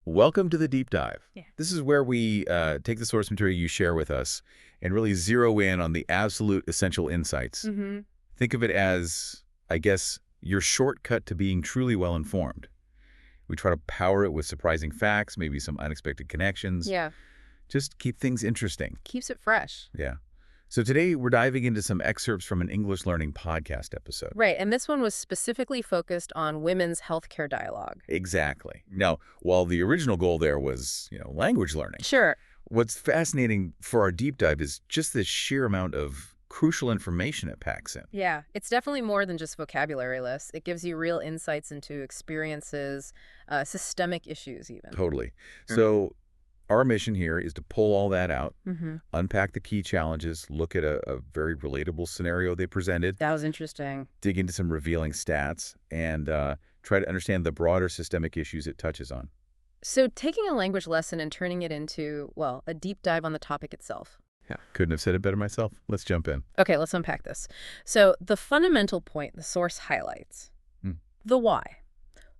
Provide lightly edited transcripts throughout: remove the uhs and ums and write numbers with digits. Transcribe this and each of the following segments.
Welcome to the deep dive. Yeah. This is where we take the source material you share with us and really zero in on the absolute essential insights. Mm-hmm. Think of it as, I guess, your shortcut to being truly well-informed. We try to power it with surprising facts, maybe some unexpected connections. Yeah. Just keep things interesting. Keeps it fresh. Yeah. So today we're diving into some excerpts from an English learning podcast episode. Right. And this one was specifically focused on women's healthcare dialogue. Exactly. Now, while the original goal there was, language learning, Sure. what's fascinating for our deep dive is just the sheer amount of crucial information it packs in. Yeah. It's definitely more than just vocabulary lists. It gives you real insights into experiences, systemic issues even. Totally. So our mission here is to pull all that out, Mm-hmm. unpack the key challenges, look at a very relatable scenario they presented, That was interesting. dig into some revealing stats, and try to understand the broader systemic issues it touches on. So taking a language lesson and turning it into, well, a deep dive on the topic itself. Yeah. Couldn't have said it better myself. Let's jump in. Okay, let's unpack this. So the fundamental point the source highlights, the why.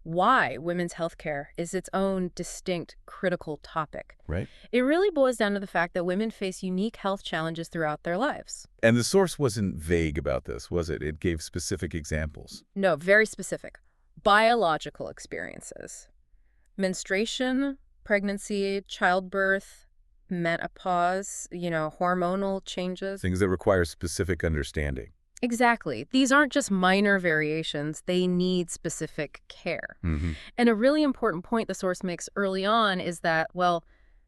Why women's healthcare is its own distinct, critical topic. Right. It really boils down to the fact that women face unique health challenges throughout their lives. And the source wasn't vague about this, was it? It gave specific examples. No, very specific. Biological experiences. Menstruation, pregnancy, childbirth, menopause, hormonal changes. Things that require specific understanding. Exactly. These aren't just minor variations. They need specific care. Mm-hmm. And a really important point the source makes early on is that, well,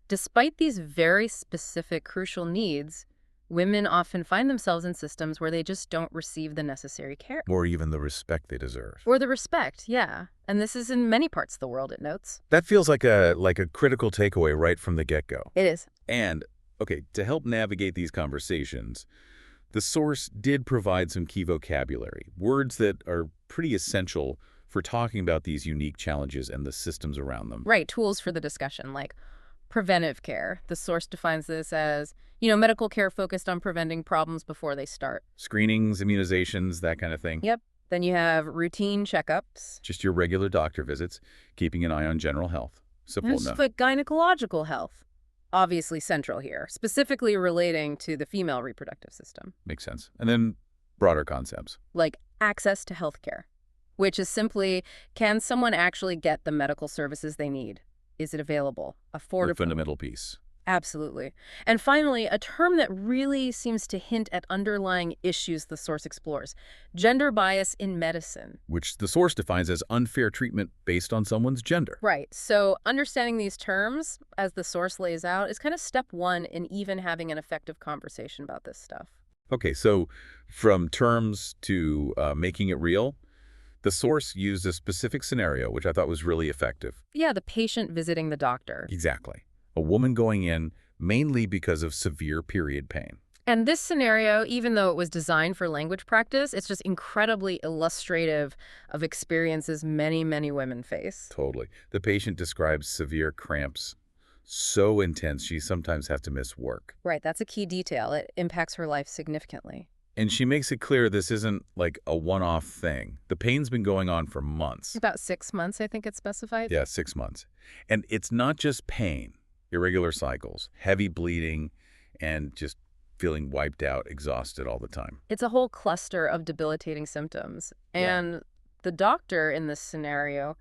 despite these very specific, crucial needs, women often find themselves in systems where they just don't receive the necessary care. Or even the respect they deserve. Or the respect, yeah. And this is in many parts of the world, it notes. That feels like a critical takeaway right from the get-go. It is. And, okay, to help navigate these conversations, the source did provide some key vocabulary, words that are pretty essential for talking about these unique challenges and the systems around them. Right, tools for the discussion, like preventive care. The source defines this as, medical care focused on preventing problems before they start. Screenings, immunizations, that kind of thing. Yep. Then you have routine checkups. Just your regular doctor visits, keeping an eye on general health. Simple enough. But gynecological health, obviously central here, specifically relating to the female reproductive system. Makes sense. And then broader concepts. Like access to healthcare, which is simply, can someone actually get the medical services they need? Is it available? Affordable? The fundamental piece. Absolutely. And finally, a term that really seems to hint at underlying issues the source explores, gender bias in medicine. Which the source defines as unfair treatment based on someone's gender. Right. So understanding these terms, as the source lays out, is kind of step one in even having an effective conversation about this stuff. Okay, so from terms to making it real, the source used a specific scenario, which I thought was really effective. Yeah, the patient visiting the doctor. Exactly. A woman going in mainly because of severe period pain. And this scenario, even though it was designed for language practice, it's just incredibly illustrative of experiences many, many women face. Totally. The patient describes severe cramps so intense she sometimes has to miss work. Right, that's a key detail. It impacts her life significantly. And she makes it clear this isn't like a one-off thing. The pain's been going on for months. About 6 months, I think it's specified. Yeah, 6 months. And it's not just pain, irregular cycles, heavy bleeding, and just feeling wiped out, exhausted all the time. It's a whole cluster of debilitating symptoms. And the doctor in this scenario,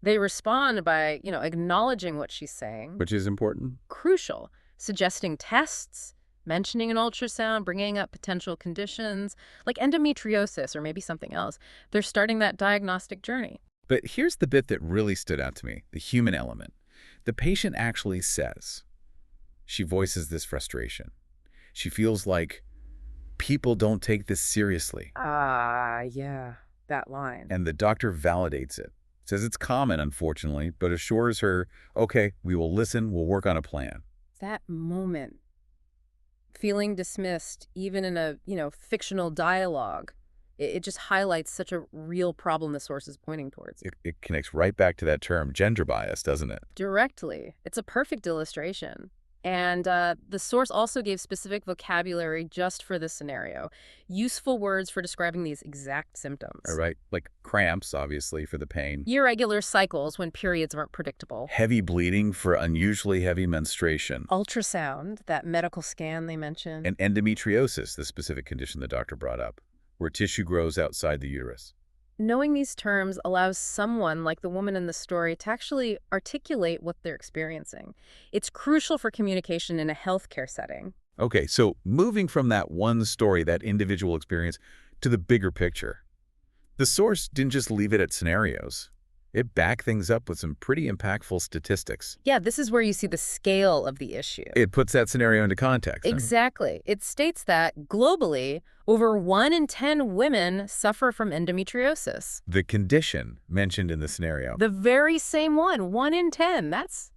they respond by, acknowledging what she's saying. Which is important. Crucial. Suggesting tests, mentioning an ultrasound, bringing up potential conditions like endometriosis or maybe something else. They're starting that diagnostic journey. But here's the bit that really stood out to me, the human element. The patient actually says, she voices this frustration. She feels like people don't take this seriously. Yeah, that line. And the doctor validates it. Says it's common, unfortunately, but assures her, okay, we will listen, we'll work on a plan. That moment, feeling dismissed, even in a, fictional dialogue, it just highlights such a real problem the source is pointing towards. It connects right back to that term, gender bias, doesn't it? Directly. It's a perfect illustration. And the source also gave specific vocabulary just for this scenario, useful words for describing these exact All symptoms. right, like cramps, obviously, for the pain. Irregular cycles when periods aren't predictable. Heavy bleeding for unusually heavy menstruation. Ultrasound, that medical scan they mentioned. And endometriosis, the specific condition the doctor brought up, where tissue grows outside the uterus. Knowing these terms allows someone like the woman in the story to actually articulate what they're experiencing. It's crucial for communication in a healthcare setting. Okay, so moving from that one story, that individual experience, to the bigger picture. The source didn't just leave it at scenarios. It backed things up with some pretty impactful statistics. Yeah, this is where you see the scale of the issue. It puts that scenario into context. Exactly. It states that globally, over 1 in 10 women suffer from endometriosis. The condition mentioned in the scenario. The very same one in 10. That's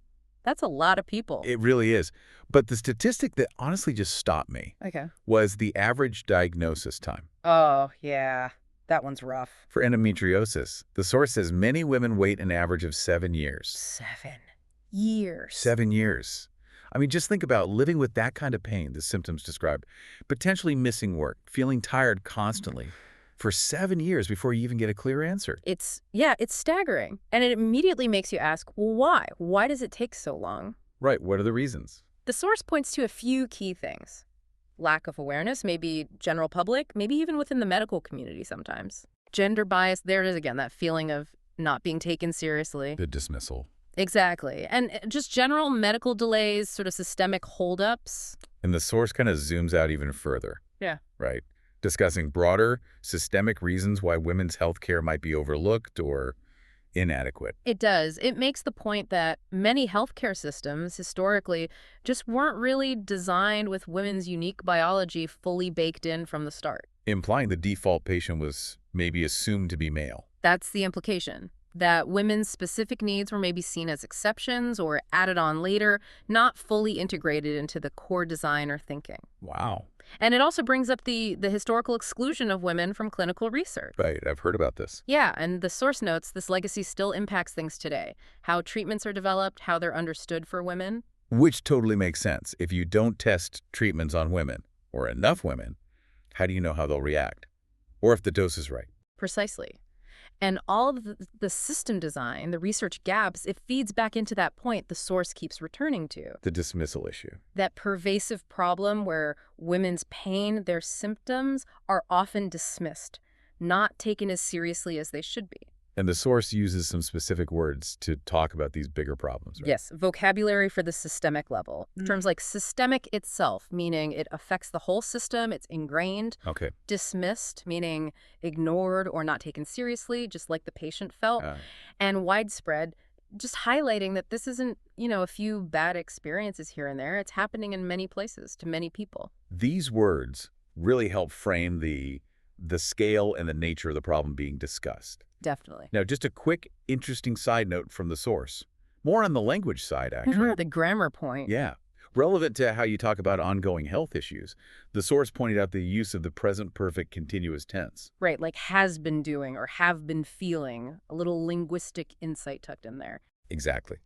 a lot of people. It really is. But the statistic that honestly just stopped me Okay. was the average diagnosis time. Oh, yeah. That one's rough. For endometriosis, the source says many women wait an average of 7 years. 7 years. 7 years. I mean, just think about living with that kind of pain, the symptoms described, potentially missing work, feeling tired constantly for 7 years before you even get a clear answer. It's staggering. And it immediately makes you ask, well, why? Why does it take so long? Right, what are the reasons? The source points to a few key things. Lack of awareness, maybe general public, maybe even within the medical community sometimes. Gender bias, there it is again, that feeling of not being taken seriously. The dismissal. Exactly. And just general medical delays, sort of systemic holdups. And the source kind of zooms out even further. Yeah. Right? Discussing broader, systemic reasons why women's health care might be overlooked or inadequate. It does. It makes the point that many healthcare systems historically just weren't really designed with women's unique biology fully baked in from the start. Implying the default patient was maybe assumed to be male. That's the implication, that women's specific needs were maybe seen as exceptions or added on later, not fully integrated into the core design or thinking. Wow. And it also brings up the historical exclusion of women from clinical research. Right, I've heard about this. Yeah, and the source notes this legacy still impacts things today. How treatments are developed, how they're understood for women. Which totally makes sense. If you don't test treatments on women, or enough women, how do you know how they'll react? Or if the dose is right? Precisely. And all of the system design, the research gaps, it feeds back into that point the source keeps returning to. The dismissal issue. That pervasive problem where women's pain, their symptoms, are often dismissed, not taken as seriously as they should be. And the source uses some specific words to talk about these bigger problems, right? Yes, vocabulary for the systemic level. Terms like systemic itself, meaning it affects the whole system, it's ingrained. Okay. Dismissed, meaning ignored or not taken seriously, just like the patient felt. And widespread, just highlighting that this isn't, a few bad experiences here and there. It's happening in many places to many people. These words really help frame the scale and the nature of the problem being discussed. Definitely. Now, just a quick, interesting side note from the source. More on the language side, actually. The grammar point. Yeah. Relevant to how you talk about ongoing health issues, the source pointed out the use of the present perfect continuous tense. Right, like has been doing or have been feeling. A little linguistic insight tucked in there. Exactly.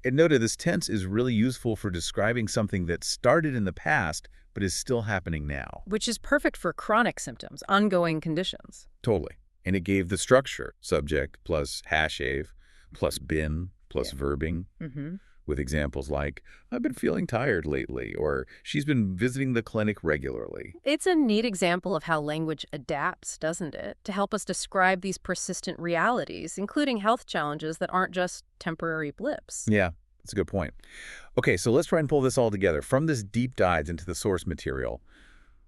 It noted this tense is really useful for describing something that started in the past but is still happening now. Which is perfect for chronic symptoms, ongoing conditions. Totally. And it gave the structure, subject plus have plus been plus verbing, with examples like, I've been feeling tired lately, or she's been visiting the clinic regularly. It's a neat example of how language adapts, doesn't it, to help us describe these persistent realities, including health challenges that aren't just temporary blips. Yeah, that's a good point. Okay, so let's try and pull this all together. From this deep dive into the source material,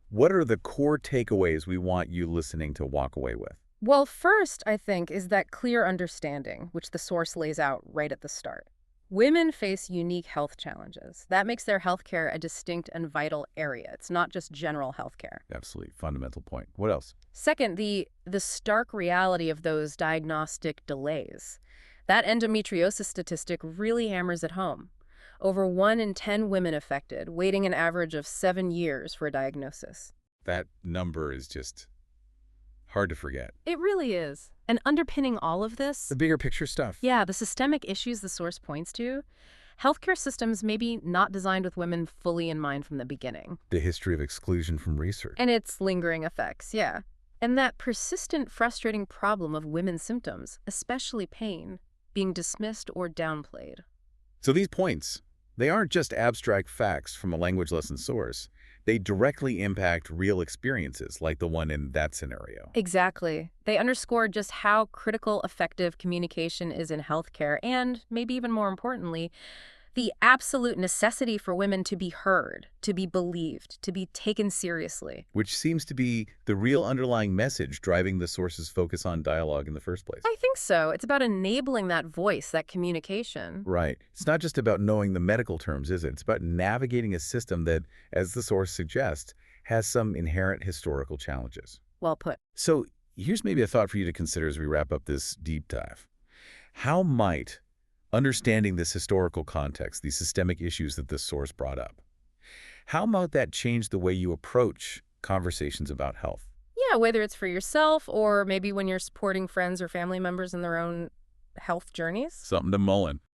what are the core takeaways we want you listening to walk away with? Well, first, I think, is that clear understanding, which the source lays out right at the start. Women face unique health challenges. That makes their healthcare a distinct and vital area. It's not just general healthcare. Absolutely. Fundamental point. What else? Second, the stark reality of those diagnostic delays. That endometriosis statistic really hammers it home. Over 1 in 10 women affected, waiting an average of 7 years for a diagnosis. That number is just hard to forget. It really is. And underpinning all of this, The bigger picture stuff. yeah, the systemic issues the source points to, healthcare systems maybe not designed with women fully in mind from the beginning. The history of exclusion from research. And its lingering effects, yeah. And that persistent, frustrating problem of women's symptoms, especially pain, being dismissed or downplayed. So these points, they aren't just abstract facts from a language lesson source. They directly impact real experiences, like the one in that scenario. Exactly. They underscore just how critical effective communication is in healthcare and, maybe even more importantly, the absolute necessity for women to be heard, to be believed, to be taken seriously. Which seems to be the real underlying message driving the source's focus on dialogue in the first place. I think so. It's about enabling that voice, that communication. Right. It's not just about knowing the medical terms, is it? It's about navigating a system that, as the source suggests, has some inherent historical challenges. Well put. So here's maybe a thought for you to consider as we wrap up this deep dive. How might understanding this historical context, these systemic issues that this source brought up, how might that change the way you approach conversations about health? Yeah, whether it's for yourself or maybe when you're supporting friends or family members in their own health journeys. Something to mull in.